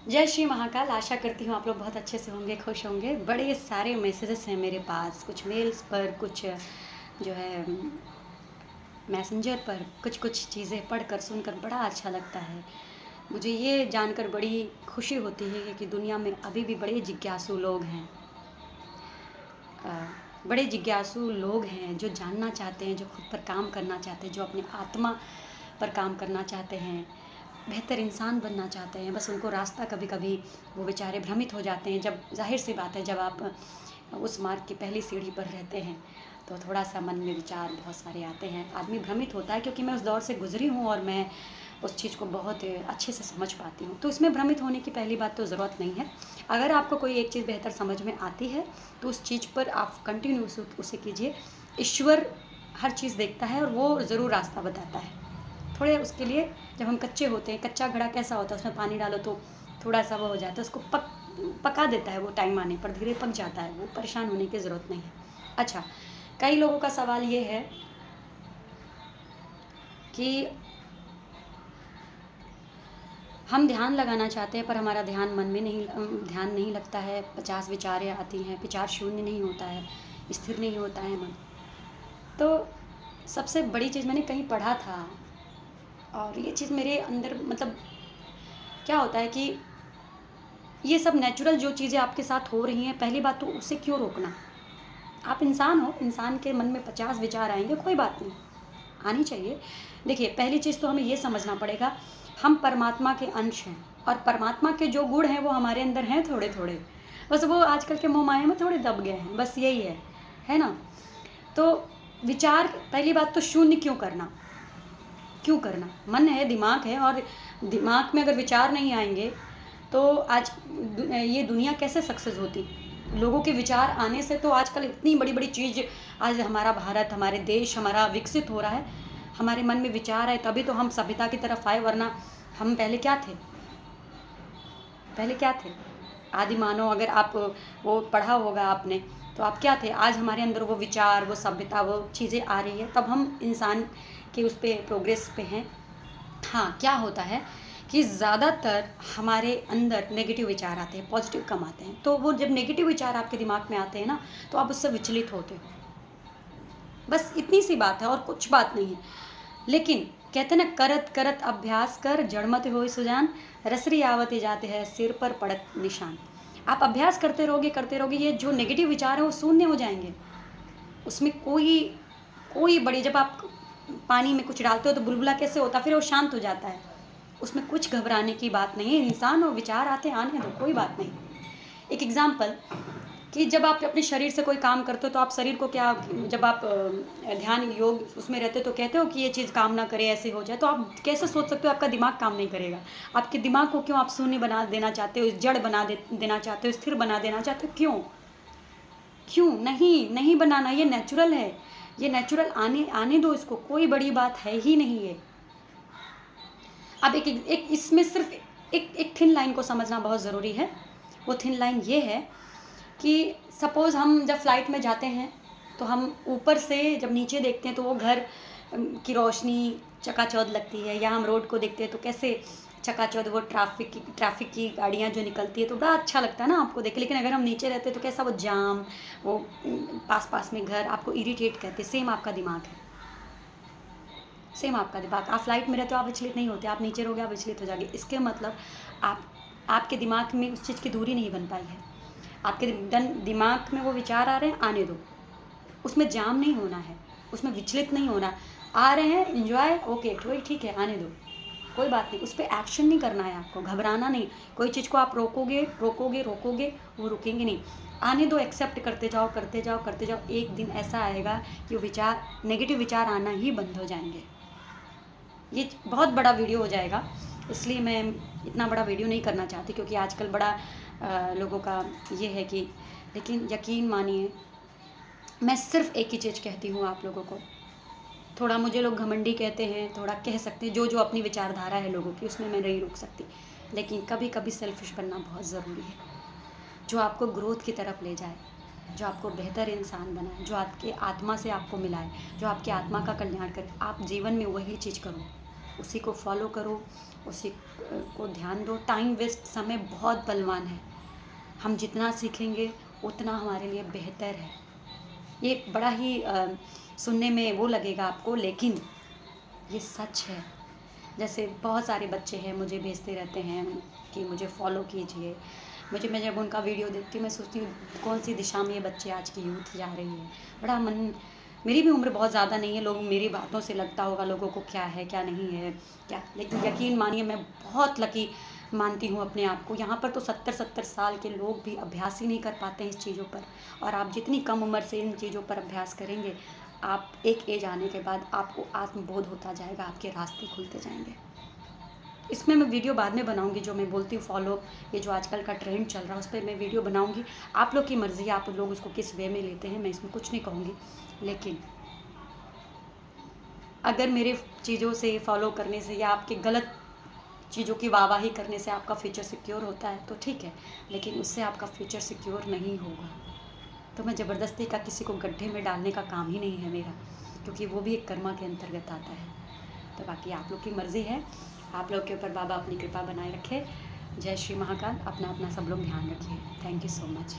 जय श्री महाकाल। आशा करती हूँ आप लोग बहुत अच्छे से होंगे, खुश होंगे। बड़े सारे मैसेजेस हैं मेरे पास, कुछ मेल्स पर, कुछ जो है मैसेंजर पर, कुछ कुछ चीज़ें पढ़कर सुनकर बड़ा अच्छा लगता है। मुझे ये जानकर बड़ी खुशी होती है कि दुनिया में अभी भी बड़े जिज्ञासु लोग हैं। बड़े जिज्ञासु लोग हैं जो जानना चाहते हैं, जो खुद पर काम करना चाहते हैं, जो अपनी आत्मा पर काम करना चाहते हैं, बेहतर इंसान बनना चाहते हैं। बस उनको रास्ता कभी कभी वो बेचारे भ्रमित हो जाते हैं। जब जाहिर सी बात है, जब आप उस मार्ग की पहली सीढ़ी पर रहते हैं तो थोड़ा सा मन में विचार बहुत सारे आते हैं, आदमी भ्रमित होता है। क्योंकि मैं उस दौर से गुजरी हूँ और मैं उस चीज़ को बहुत अच्छे से समझ पाती हूँ। तो इसमें भ्रमित होने की पहली बात तो ज़रूरत नहीं है। अगर आपको कोई एक चीज़ बेहतर समझ में आती है तो उस चीज़ पर आप कंटिन्यू उसे कीजिए। ईश्वर हर चीज़ देखता है और वो ज़रूर रास्ता बताता है। थोड़े उसके लिए, जब हम कच्चे होते हैं, कच्चा घड़ा कैसा होता है, उसमें पानी डालो तो थोड़ा सा वो हो जाता है, उसको पका देता है, वो टाइम आने पर धीरे पक जाता है। वो परेशान होने की ज़रूरत नहीं है। अच्छा, कई लोगों का सवाल ये है कि हम ध्यान लगाना चाहते हैं पर हमारा ध्यान मन में नहीं, ध्यान नहीं लगता है। 50 विचारें आती हैं, विचार शून्य नहीं होता है, स्थिर नहीं होता है मन। तो सबसे बड़ी चीज़ मैंने कहीं पढ़ा था और ये चीज़ मेरे अंदर, मतलब क्या होता है कि ये सब नेचुरल जो चीज़ें आपके साथ हो रही हैं, पहली बात तो उसे क्यों रोकना। आप इंसान हो, इंसान के मन में 50 विचार आएंगे, कोई बात नहीं, आनी चाहिए। देखिए, पहली चीज़ तो हमें ये समझना पड़ेगा, हम परमात्मा के अंश हैं और परमात्मा के जो गुण हैं वो हमारे अंदर हैं थोड़े थोड़े। बस वो आजकल के मोह माया में थोड़े दब गए हैं, बस यही है ना। तो विचार, पहली बात तो शून्य क्यों करना, क्यों करना। मन है, दिमाग है, और दिमाग में अगर विचार नहीं आएंगे तो आज ये दुनिया कैसे सक्सेस होती। लोगों के विचार आने से तो आजकल इतनी बड़ी बड़ी चीज़, आज हमारा भारत, हमारे देश हमारा विकसित हो रहा है। हमारे मन में विचार है तभी तो हम सभ्यता की तरफ आए, वरना हम पहले क्या थे, पहले क्या थे। आदि मानव, अगर आप वो पढ़ा होगा आपने, तो आप क्या थे। आज हमारे अंदर वो विचार, वो सभ्यता, वो चीज़ें आ रही है, तब हम इंसान के उस पर प्रोग्रेस पे हैं। हाँ, क्या होता है कि ज़्यादातर हमारे अंदर नेगेटिव विचार आते हैं, पॉजिटिव कम आते हैं। तो वो जब नेगेटिव विचार आपके दिमाग में आते हैं ना, तो आप उससे विचलित होते हो। बस इतनी सी बात है और कुछ बात नहीं है। लेकिन कहते ना, करत करत अभ्यास कर जड़मत होय सुजान, रसरी आवती जाते हैं सिर पर पड़त निशान। आप अभ्यास करते रहोगे, ये जो नेगेटिव विचार है वो शून्य हो जाएंगे। उसमें कोई कोई बड़ी, जब आप पानी में कुछ डालते हो तो बुलबुला कैसे होता है, फिर वो शांत हो जाता है। उसमें कुछ घबराने की बात नहीं है। इंसान और विचार आते आने दो, कोई बात नहीं। एक एग्जाम्पल, कि जब आप अपने शरीर से कोई काम करते हो तो आप शरीर को क्या, जब आप ध्यान योग उसमें रहते हो तो कहते हो कि ये चीज़ काम ना करे, ऐसे हो जाए, तो आप कैसे सोच सकते हो आपका दिमाग काम नहीं करेगा। आपके दिमाग को क्यों आप शून्य बना देना चाहते हो, जड़ बना देना चाहते हो, स्थिर बना देना चाहते हो, क्यों क्यों नहीं, नहीं बनाना। ये नेचुरल है, ये नेचुरल आने आने दो इसको, कोई बड़ी बात है ही नहीं है। अब एक इसमें सिर्फ एक थिन लाइन को समझना बहुत ज़रूरी है। वो थिन लाइन ये है कि सपोज़ हम जब फ्लाइट में जाते हैं तो हम ऊपर से जब नीचे देखते हैं तो वो घर की रोशनी चकाचौंध लगती है, या हम रोड को देखते हैं तो कैसे चकाचौंध, वो ट्रैफिक की गाड़ियाँ जो निकलती है तो बड़ा अच्छा लगता है ना आपको देख। लेकिन अगर हम नीचे रहते हैं तो कैसा वो जाम, वो पास पास में घर आपको इरिटेट करते। सेम आपका दिमाग है, सेम आपका दिमाग। आप फ्लाइट में रहते हो, आप विचलित नहीं होते, आप नीचे रहोगे आप विचलित हो जाओगे। इसके मतलब आप, आपके दिमाग में उस चीज़ की दूरी नहीं बन पाई है। आपके दिमाग में वो विचार आ रहे हैं, आने दो, उसमें जाम नहीं होना है, उसमें विचलित नहीं होना। आ रहे हैं, इन्जॉय, ओके ठीक है, आने दो, कोई बात नहीं। उस पर एक्शन नहीं करना है आपको, घबराना नहीं। कोई चीज़ को आप रोकोगे रोकोगे रोकोगे, वो रुकेंगे नहीं। आने दो, एक्सेप्ट करते जाओ करते जाओ करते जाओ। एक दिन ऐसा आएगा कि वो विचार, नेगेटिव विचार आना ही बंद हो जाएंगे। ये बहुत बड़ा वीडियो हो जाएगा, इसलिए मैं इतना बड़ा वीडियो नहीं करना चाहती, क्योंकि आजकल बड़ा लोगों का ये है कि, लेकिन यकीन मानिए, मैं सिर्फ एक ही चीज़ कहती हूँ आप लोगों को। थोड़ा मुझे लोग घमंडी कहते हैं, थोड़ा कह सकते हैं, जो जो अपनी विचारधारा है लोगों की, उसमें मैं नहीं रोक सकती। लेकिन कभी कभी सेल्फिश बनना बहुत ज़रूरी है, जो आपको ग्रोथ की तरफ ले जाए, जो आपको बेहतर इंसान बनाए, जो आपके आत्मा से आपको मिलाए, जो आपकी आत्मा का कल्याण करे। आप जीवन में वही चीज़ करो। उसी को फॉलो करो, उसी को ध्यान दो। टाइम वेस्ट, समय बहुत बलवान है। हम जितना सीखेंगे उतना हमारे लिए बेहतर है। ये बड़ा ही सुनने में वो लगेगा आपको, लेकिन ये सच है। जैसे बहुत सारे बच्चे हैं मुझे भेजते रहते हैं कि मुझे फॉलो कीजिए। मैं जब उनका वीडियो देखती हूँ मैं सोचती हूँ कौन सी दिशा में ये बच्चे आज की यूथ जा रही है। बड़ा मन, मेरी भी उम्र बहुत ज़्यादा नहीं है, लोग मेरी बातों से लगता होगा लोगों को क्या है क्या नहीं है क्या, लेकिन यकीन मानिए मैं बहुत लकी मानती हूँ अपने आप को। यहाँ पर तो 70-70 साल के लोग भी अभ्यास ही नहीं कर पाते हैं इस चीज़ों पर, और आप जितनी कम उम्र से इन चीज़ों पर अभ्यास करेंगे, आप एक एज आने के बाद आपको आत्मबोध होता जाएगा, आपके रास्ते खुलते जाएंगे। इसमें मैं वीडियो बाद में बनाऊंगी, जो मैं बोलती हूँ फॉलो, ये जो आजकल का ट्रेंड चल रहा है उस पर मैं वीडियो बनाऊंगी। आप लोग की मर्ज़ी है, आप लोग उसको किस वे में लेते हैं, मैं इसमें कुछ नहीं कहूँगी। लेकिन अगर मेरे चीज़ों से फॉलो करने से या आपके गलत चीज़ों की वाहवाही करने से आपका फ्यूचर सिक्योर होता है तो ठीक है, लेकिन उससे आपका फ्यूचर सिक्योर नहीं होगा। तो मैं ज़बरदस्ती का किसी को गड्ढे में डालने का काम ही नहीं है मेरा, क्योंकि वो भी एक कर्मा के अंतर्गत आता है। तो बाकी आप लोग की मर्ज़ी है, आप लोग के ऊपर बाबा अपनी कृपा बनाए रखे। जय श्री महाकाल। अपना अपना सब लोग ध्यान रखिए। Thank you so much.